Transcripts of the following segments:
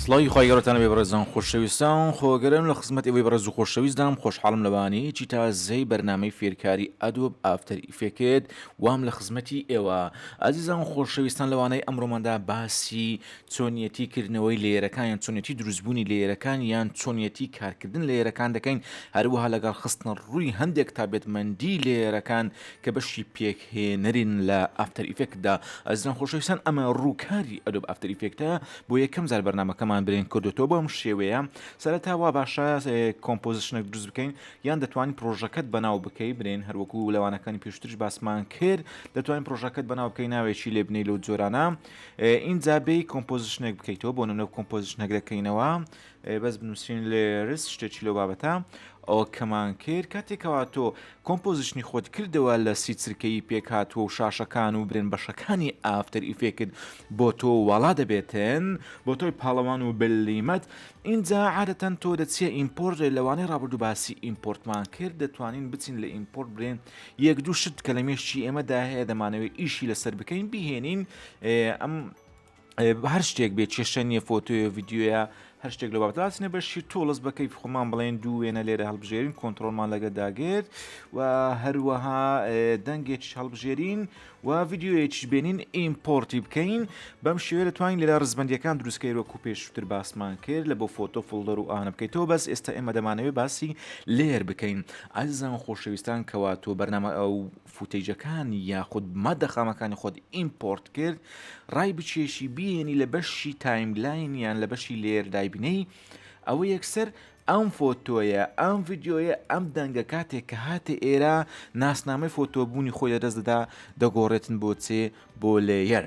سڵی خۆیگەڕتانە بێ بەڕێزان خۆشەویستان خۆگەرم لە خزمەت ئێوەی بەڕێز و خۆشەویستدام خۆشحاڵم لەوانەیەکی تازەی بەرنامەی فێرکاری ئەدۆب ئافتەر ئیفێکت وام لە خزمەتی ئێوە ئازیزان خۆشەویستان لەوانەیە ئەمڕۆماندا باسی چۆنیەتی کردنەوەی لێرەکان یان چۆنیەتی دروستبوونی لێرەکان یان چۆنیەتی کارکردن لێرەکان دەکەین هەروەها لەگەڵ خستنە ڕووی هەندێک تابێتمەندی لێرەکان کە بەشی پێکهێنەرین لە ئافتەر ئیفێکتدا ئازیزان خۆشەویستان ئەمە ڕووکاری ئەدۆب ئافتەر ئیفێکتە بۆ یەکەم جار بەرنامەکەمان برین کردوتەوە بەم شێوەیە سەرەتاوا باشە کۆمپۆزیشنێک دروست بکەین یان دەتوانین پرۆژەکەت بەناو بکەی برین هەروەکو لەوانەکانی پێشترش باسمان کرد دەتوانین پرۆژەکەت بەناو بکەی ناوێکی لێ بنەی لەو جۆرانە ئینجا بێی کۆمپۆزیشنێک بکەیتەوە بۆ نمونە کۆمپۆزیشنێک دەکەینەوە بەس بنووسین لێرس شتێکی لەو بابەتە ئەوە کەمان کرد کاتێکەوە تۆ کۆمپۆزیشنی خۆت کردەوە لە سی چرکەی پێکهاتوە و شاشەکان و برێن بەشەکانی ئافتەر ئیفێکت بۆ تۆ وەڵا دەبێتن بۆ تۆی پاڵەوان و بلیمەت اینجا عادەتەن تۆ دەچێ ئیمپۆرت لەوانەی ڕابردوو باسی ئیمپۆرتمان کرد دەتوانین بچین لە ئیمپۆرت برێن یەک دوو شت کە لە مێشتی ئێمەدا هەیە دەمانەوێت ئیشی لەسەر بکەین بهێنین ئەم هەر شتێک بێت کێشە نییە فۆتۆیە ڤیددیوە هەر شتێک لە بابەتاسنە بەشی تۆڵس بەکەی خۆمان بڵێن دوو وێنە لێرە هەڵبژێرین کۆنتترۆلمان لەگە داگێت و هەروەها دەنگێکی هەڵبژێرین و ڤیددیوەیەکیش بێنین ئیمپۆرتی بکەین بەم شێوە دەتوانین لێرە ڕزبەندیەکان دروستکەیرەوەکو پێشتر باسمان کرد لە بۆ فۆتۆ فڵدەر و ئاهە بکەیتەوە بەس ئێستا ئێمە دەمانەوێت باسی لێر بکەین ئازیزان خۆشەویستان کەوا تۆ بەرنامە ئەو فوتەیجەکانی یاخود مادەخامەکانی خۆت ئیمپۆرت کرد ڕای بچێشی بێنی لە بەشی تایملاین یان لە بەشی لێردای بینەی ئەوە یەکسەر ئەم فۆتۆیە ئەم ڤیددیۆیە ئەم دەنگە کاتێک کە هاتێ ئێرە ناسنامەی فۆتۆبوونی خۆی لەدەستدا دەگۆڕێتن بۆ چێ بۆ لێیەر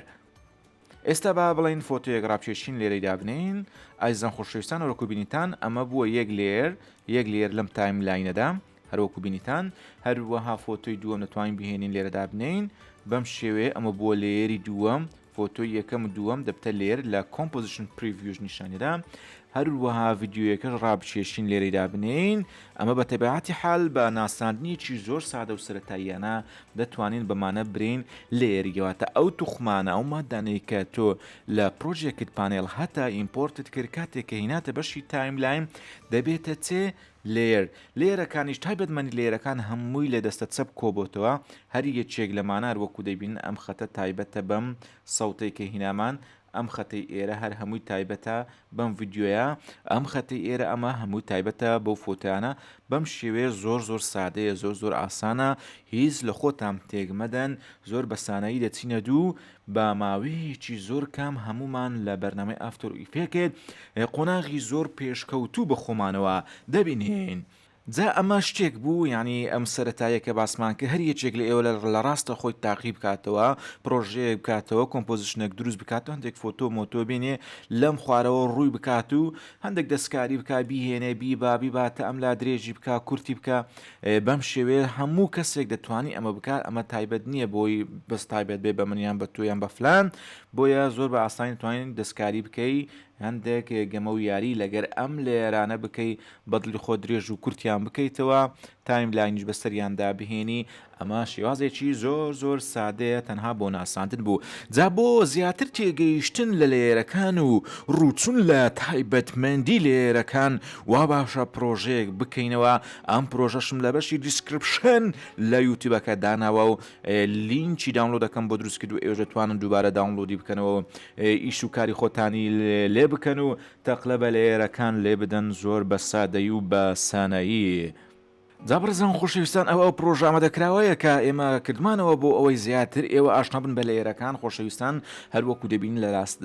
ئێستا با بڵین فۆتۆیەک ڕابچێشین لێرەی دابنین ئایزان خۆشەویستان وەکو بینیتان ئەمە بووە یەک لێر لەم تایملاینەدا هەروەکو بینیتان هەروەها فۆتۆی دووەم دەتوانین بهێنین لێرە دابنین بەم شێوەیە ئەمە بووە لێری دووەم فۆتۆی یەکەم دووەم دەبتە لێر لە کۆمپۆزیشن پریڤیوژ نیشانیدا هەروەها ڤیددیوەکەش ڕابچێشین لێرەی دابنین ئەمە بە تەبیعەتی حال بە ناساندنیەکی زۆر سادە و سەرەتاییانە دەتوانین بەمانە برین لێریەوەتە ئەو توخمانە ئەو مادانەی کە تۆ لە پرۆژێکت پانێڵ هەتا ئیمپۆرتت کرد کاتێک کە هیناتە بەشی تایملاین دەبێتە چێ لێرەکانیش تایبەتمەندی لێرەکان هەمووی لە دەستە چەپ کۆبۆتەوە هەر یەکێک لەمانە وەکو دەبین ئەم خەتە تایبەتە بەم سەوتەی کە هینامان ئەم خەتەی ئێرە هەر هەمووی تایبەتە بەم ڤیددیۆیە ئەم خەتەی ئێرە ئەمە هەمووی تایبەتە بەو فۆتیانە بەم شێوەیە زۆر سادەیە زۆر ئاسانە هیچ لە خۆتان تێگمەدەن زۆر بەسانایی دەچینە دوو بە ماوەیەکی زۆر کام هەمومان لە بەرنامەی ئافتەر ئیفێکت قۆناغی زۆر پێشکەوتوو بە خۆمانەوە دەبینین. جا ئەمە شتێک بوو ینی ئەم سەرەتایە کە باسمان کە هەر یەکێک لە ئێوە لە ڕاستە خۆی تاقی بکاتەوە پرۆژەیە بکاتەوە کۆمپۆزیشنێک دروست بکاتەوە هەندێک فۆتۆ مۆتۆ بینێ لەم خوارەوە ڕووی بکات و هەندێک دەستکاری بک بیهێنێ بیباتە ئەم لا درێژی بکە کورتی بکە بەم شێوەیە هەموو کەسێک دەتوانی ئەمە بکات ئەمە تایبەت نییە بۆی بەس تایبەت بێ بە منیان بە تۆیان بە فلان بۆیە زۆر بە ئاسانی توانین دەستکاری بکەی هەندێک گەمە و یاری لەگەر ئەم لێرانە بکەی بەدڵی خۆ درێژ و کورتیان بکەیتەوە تایملاینیش بەسەریاندا بهێنی ئەمە شێوازێکی زۆر سادەیە تەنها بۆ ناساندن بوو جا بۆ زیاتر تێگەیشتن لە لێرەکان و ڕووچون لە تایبەتمەندی لێرەکان وا باشە پرۆژەیەک بکەینەوە ئەم پرۆژەشم لە بەشی دیسکرپشن لە یوتیوبەکە داناوە و لینکی داونلۆدەکەم بۆ دروست کرد و ئێوە دەتوانن دووبارە داونلۆدی بکەنەوە ئیش و کاری خۆتانی لێ بکەن و تەقلە بە لێرەکان لێ بدەن زۆر بە سادەیی و بە سانایی. جابرزان خۆشەویستان ئەوە پرۆژە ئامادەکراوەیە کە ئێمە کردمانەوە بۆ ئەوەی زیاتر ئێوە ئاشنا بن بە لێرەکان خۆشەویستان هەروەکو دەبین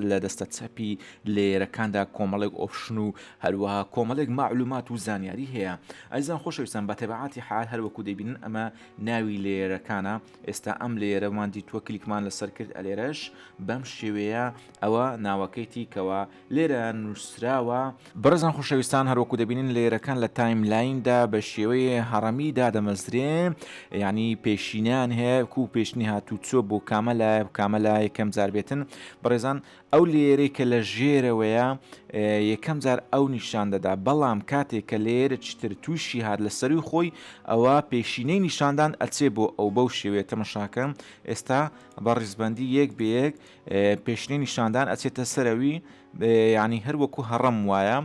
لە دەستە چەپی لێرەکاندا کۆمەڵێک ئۆپشن و هەروەها کۆمەڵێک معلومات و زانیاری هەیە ئایزان خۆشەویستان بە تەبیعەتی حال هەروەکو دەبینن ئەمە ناوی لێرەکانە ئێستا ئەم لێرەمان دیتووە کلیکمان لەسەر کرد ئەلێرەش بەم شێوەیە ئەوە ناوەکەیتی کەوە لێرە نووسراوە بەڕێزان خۆشەویستان هەروەکو دەبینن لێرەکان لە تایملایندا بە شێوەیە هەڕەمیدا دەمەزرێ ینی پێشینیان هەیە و پێشنی هاتوو چۆ بۆ کامەلا یەکەم جار بێتن بەڕێزان ئەو لێرەی کە لە ژێرەوەیە یەکەم جار ئەو نیشان دەدا بەڵام کاتێک کە لێرە چتر تووشی هات لە سەروی خۆی ئەوە پێشینەی نیشاندان ئەچێ بۆ ئەو بەو شێوێت تەمەشاکەم ئێستا بە ڕیزبەندی یەک بە یەک پێشنەی نیشاندان ئەچێتە سەرەوی ینی هەروەکو هەڕەم وایە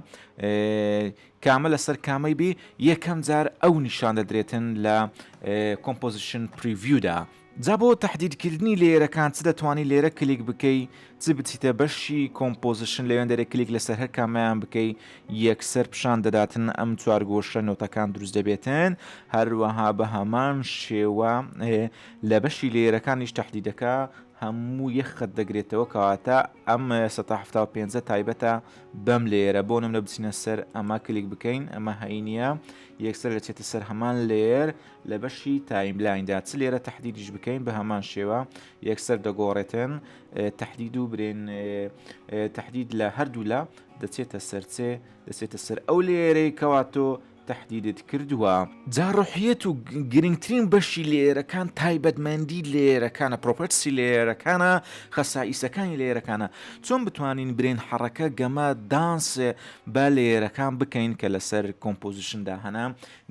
کامە لەسەر کامەی بێ یەکەم جار ئەو نیشان دەدرێتن لە کۆمپۆزیشن پریڤیودا. جا بۆ تهدیدکردنی لێرەکان چ دەتوانانی لێرە کلیک بکەی چ بچیتە بەشی کۆمپۆزیشن لەوێن دەرێ کلیک لەسەر هەر کامیان بکەی یەکسەر پیشان دەداتن ئەم چوارگۆشە نۆتەکان دروست دەبێتن هەروەها بە هەمان شێوە لە بەشی لێرەکانیش تهدیدەکە هەموو یەخت دەگرێتەوە کەواتە ئەم 1970 تایبەتە بەم لێرە بۆ نم لە بچینە سەر ئەمە کلیک بکەین ئەمە هەینە یەکسەر لەچێتە سەر هەمان لێر لە بەشی تایملایندا چ لێرە تهدیدیش بکەین بە هەمان شێوە یەکسەر دەگۆڕێتن تهدید و برێن تهدید لە هەردوو لە دەچێتە سەرچێ دەچێتە سەر ئەو لێرەی کەواتۆ تهدیدت کردووە جاڕحیەت و گرنگترین بەشی لێرەکان تایبەتمەندی لێرەکانە پرۆپەرسی لێرەکانە خەسائیسەکانی لێرەکانە چۆن بتوانین برێن حەڕەکە گەمە دانس بە لێرەکان بکەین کە لەسەر کۆمپۆزیشندا هەنا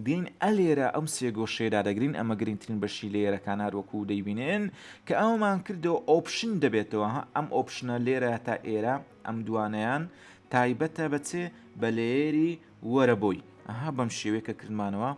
دین ئەلێرە ئەم سێگۆشێدا دەگرین ئەمە گرنگترین بەشی لێرەکان هەروەکو دەیبینێن کە ئەومان کردەوە ئۆپشن دەبێتەوە ئەم ئۆپشنە لێرە تا ئێرە ئەم دوانەیان تایبەتە بەچێ بە لێری وەرە بۆی ئەها بەم شێوەیەکە کردمانەوە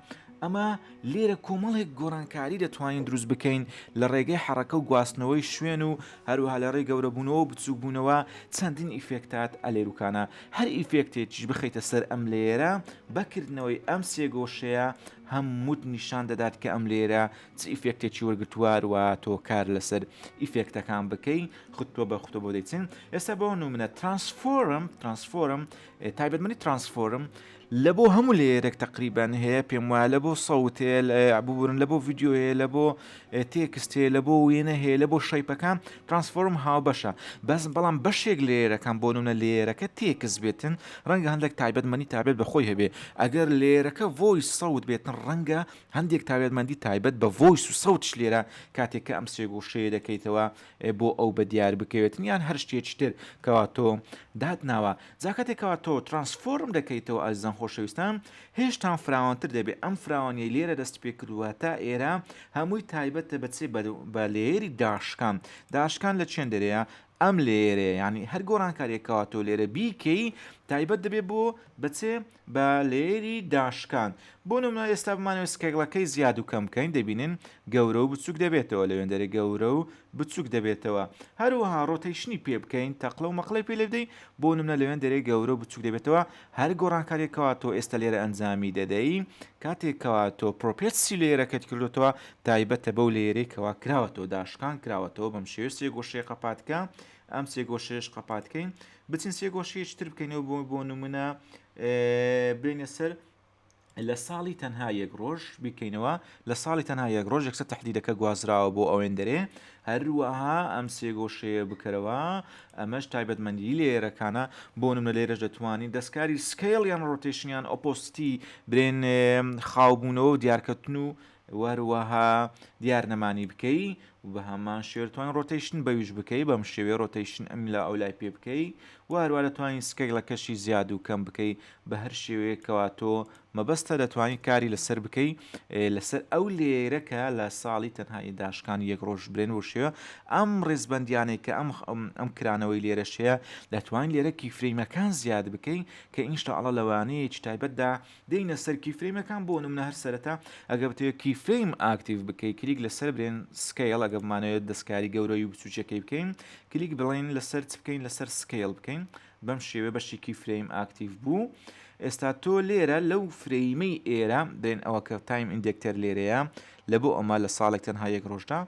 ئەمە لێرە کۆمەڵێک گۆڕانکاری دەتوانین دروست بکەین لە ڕێگەی حەڕەکە و گواستنەوەی شوێن و هەروها لە ڕێی گەورەبوونەوە و بچووکبوونەوە چەندین ئیفێکتات ئەلێروکانە هەر ئیفێکتێکیش بخەیتە سەر ئەم لێرە بەکردنەوەی ئەم سێگۆشەیە هەمووت نیشان دەدات کە ئەم لێرە چ ئیفێکتێکی وەرگتوواروە تۆ کار لەسەر ئیفێکتەکان بکەی خودتۆ بە خوتە بۆ دەیچن ئێستا بۆ نمونە ترانسفۆرم تایبەتمەندی ترانسفۆرم لە بۆ هەموو لێرێک تقریبان هەیە پێم وایە لە بۆ سەوتێ ببورن لە بۆ ڤیددیۆهەیە لە بۆ تێکستێ لە بۆ وێنە هەیە لە بۆ شەیپەکان ترانسفۆرم هاو بەشە بەڵام بەشێک لێرەکان بۆ نمونە لێرەکە تێکس بێتن ڕەنگە هەندێک تایبەتمەندی تایبەت بەخۆی هەبێ ئەگەر لێرەکە ڤۆیس سەوت بێتن ڕەنگە هەندێک تایبەتمەندی تایبەت بە ڤۆیس و سەوتش لێرە کاتێککە ئەم سێگۆشەیە دەکەیتەوە بۆ ئەو بە دیار بکەوێتن یان هەر شتێکی تر کەواتۆ دادناوە جاکاتێکەوە تۆ ترانسفۆرم دەکەیتەوە ئازان خۆشەویستان هێشتا فراوانتر دەبێت ئەم فراوانیە لێرە دەست پێ کردووە تا ئێرە هەمووی تایبەتە بچێ بە لێری داشکان لە چێن دەرەیە ئەم لێرێ ینی هەر گۆڕانکاریەکەوە تۆ لێرە بیکەی تایبەت دەبێت بۆ بچێ بە لێری داشکان بۆ نمونە ئێستا بمانەوە سکێگڵەکەی زیاد و کەم بکەین دەبینن گەورە و بچووک دەبێتەوە لەوێن دەرێ گەورە و بچووک دەبێتەوە هەروەها ڕۆتەیشنی پێ بکەین تەقلە و مەقلەی پێ لێ بدەین بۆ نمونە لەوێن دەرێ گەورە و بچووک دەبێتەوە هەر گۆڕانکاریەکەوە تۆ ئێستا لێرە ئەنجامی دەدەی کاتێکەوە تۆ پرۆپێسی لێرەکەت کردوتەوە تایبەتە بەو لێرەیەکەوە کراوەتەوە داشکان کراوەتەوە بەم شێوە سێگۆشەیە قەپاتکە ئەم سێگۆشەیەش قەپاتکەین بچین سێگۆشەیەکی تر بکەینەوە بۆ نمونە بینە سەر لە ساڵی تەنها یەک ڕۆژ بکەینەوە لە ساڵی تەنها یەک ڕۆژ یەکسەر تهدیدەکە گوازراوە بۆ ئەوێن دەرێ هەروەها ئەم سێگۆشەیە بکەرەوە ئەمەش تایبەتمەندی لێرەکانە بۆ نمونە لێرەش دەتوانین دەستکاری سکیل یان ڕۆتێشنیان ئۆپۆستی برێن خاوبوونەوە و دیارکەوتن و وەروەها دیارنەمانی بکەی و بە هەمان شێوەتوان ڕۆتیشن بەویش بکەی بەم شێوێ ڕۆتیشن ئەم لە ئەو لای پێ بکەی وهروە دەتوانین سکەگڵەکەشی زیاد و کەم بکەی بە هەر شێوەیەکەوە تۆ مەبەستە دەتوانین کاری لەسەر بکەی لەسەر ئەو لێرەکە لە ساڵی تەنهایی داشکانی یەک ڕۆژ برێن و شێوە ئەم ڕێزبەندیانەی کە ئەم کرانەوەی لێرەشەیە دەتوانین لێرە کیفرەیمەکان زیاد بکەی کە ئینشتاءڵڵا لەوانەیەکی تایبەتدا دێینە سەر کیفرەیمەکان بۆ نمونە هەر سەرەتا ئەگەر بتەوێت کیفرەیم ئاکتیڤ بکەی کلیک لەسەر برێن سکیل ئەگە بمانەوێت دەستکاری گەورەی و بچووچەکەی بکەین کلیک بڵین لەسەر چ بکەین لەسەر سکیل بکەین بەم شێوێ بەشی کیفرەیم ئاکتیڤ بوو ئێستا تۆ لێرە لەو فرەیمەی ئێرە دێن ئەوە کە تایم ئیندێکتەر لێرەیە لە بۆ ئەمە لە ساڵێک تەنها یەک ڕۆژدا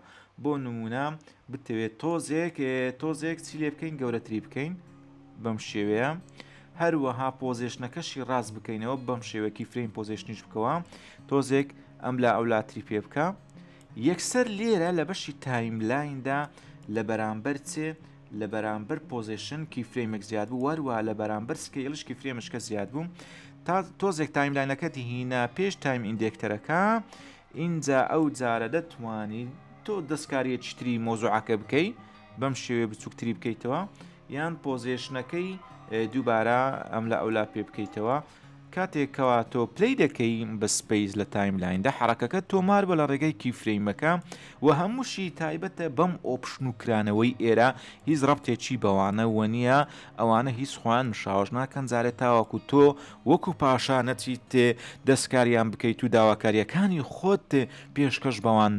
بۆ نمونە بتەوێت تۆزێک چی لێ بکەین گەورەتری بکەین بەم شێوەیە هەروەها پۆزیشنەکەشی ڕاست بکەینەوە بەم شێوەکی فرەیم پۆزیشنیش بکەوە تۆزێک ئەم لا ئەولاتری پێ بکە یەکسەر لێرە لە بەشی تایملایندا لە بەرامبەر چێ لە بەرامبەر پۆزیشن کیفرەیمێک زیاد بوو وەروە لە بەرامبەر سکیلش کیفرەیمشکە زیاد بوو تا تۆزێک تایملاینەکەتی هینە پێش تایم ئیندێکتەرەکە اینجا ئەو جارە دەتوانین تۆ دەستکاریەکی تری مۆزوعەکە بکەی بەم شێوێ بچووکتری بکەیتەوە یان پۆزیشنەکەی دووبارە ئەم لە ئەولا پێ بکەیتەوە کاتێکەوە تۆ پلەی دەکەی بە سپەیس لە تایملایندا حرەکەکە تۆمار بە لە ڕێگەی کیفرەیمەکە و هەمووشی تایبەتە بەم ئۆپشن و کرانەوەی ئێرە هیچ ڕەبتێکی بەوانە وە نییە ئەوانە هیچ خوان مشاوەش ناکەن جارێت تاواکو تۆ وەکو پاشا نەچیت دەستکاریان بکەیت و داواکاریەکانی خۆت پێشکەش بەوان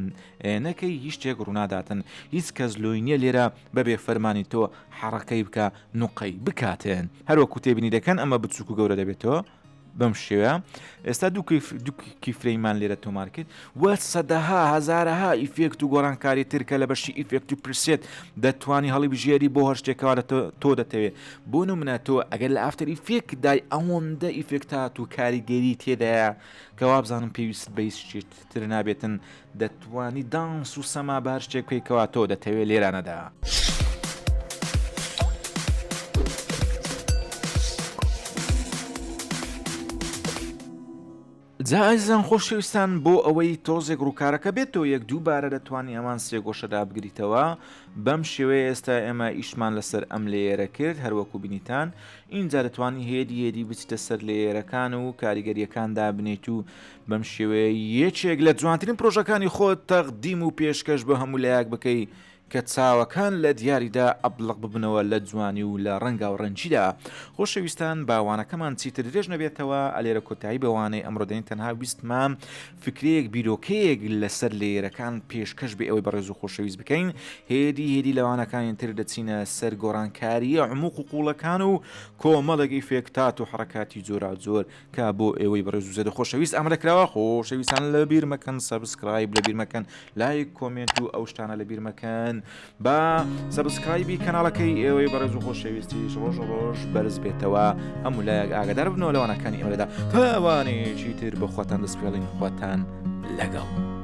نەکەی هیچ شتێک ڕووناداتن هیچ کەس لۆی نییە لێرە بەبێ فەرمانی تۆ حەڕەکەی بکە نوقەی بکاتێن هەروەکو تێبینی دەکەن ئەمە بچووک و گەورە دەبێتەوە بەم شێوە ئێستا دوو کیفرەیمان لێرە تۆمار کرد وە سەدەها هەزارەها ئیفێکت و گۆڕانکاری ترکە لە بەشی ئیفێکت و پرسێت دەتوانی هەڵی بژێری بۆ هەر شتێکەوە تۆ دەتەوێت بۆ نمونە تۆ ئەگەر لە ئافتەر ئیفێک دای ئەوەندە ئیفێکتات و کاریگەری تێدایە کەوا بزانم پێویست بە هیچ شتێتر نابێتن دەتوانی دانس و سەما بە هەر شتێک بکەیتەوە تۆ دەتەوێت لێرانەدا. جائزان خۆشەویستان بۆ ئەوەی تۆزێک ڕووکارەکە بێتەوە یەک دووبارە دەتوانانی ئەمان سێ گۆشەدا بگریتەوە بەم شێوەیە ئێستا ئێمە ئیشمان لەسەر ئەم لێیەرە کرد هەروەکو بینیتان اینجا دەتوانی هێدی بچتە سەر لێیەرەکان و کاریگەریەکاندا بنێت و بەم شێوەیە یەکێک لە جوانترین پرۆژەکانی خۆت تەقدیم و پێشکەش بە هەموو لایەک بکەی کە چاوەکان لە دیاریدا ئەبلق ببنەوە لە جوانی و لە ڕەنگا و ڕەنجیدا خۆشەویستان باوانەکەمان چیتر درێژ نەبێتەوە ئەلێرە کۆتایی بەوانەی ئەمڕۆدەین تەنها ویستمان فکرەیەک بیرۆکەیەک لەسەر لێرەکان پێشکەش بێ ئەوەی بەڕێز و خۆشەویست بکەین هێدی لەوانەکانی تر دەچینە سەر گۆڕانکاریە عموق و قوڵەکان و کۆمەڵێکی فێکتات و حرەکاتی جۆرا جۆر کە بۆ ئێوەی بەڕێز و زێدە خۆشەویست ئەمرەکراوە خۆشەویستان لە بیر مەکەن سەبسکرایب لە بیر مەکەن لایک کۆمنت و ئەو شتانە لە بیر مەکەن بە سەبسکرایبی کەناڵەکەی ئێوەی بەڕێز و خۆشەویستیش ڕۆژ بەرز بێتەوە هەموو لایەک ئاگادار بنەوە لەوانەکانی ئێمەدا تاوانێکی تر بە خۆتان دەست پێڵین خۆتان لەگەڵ.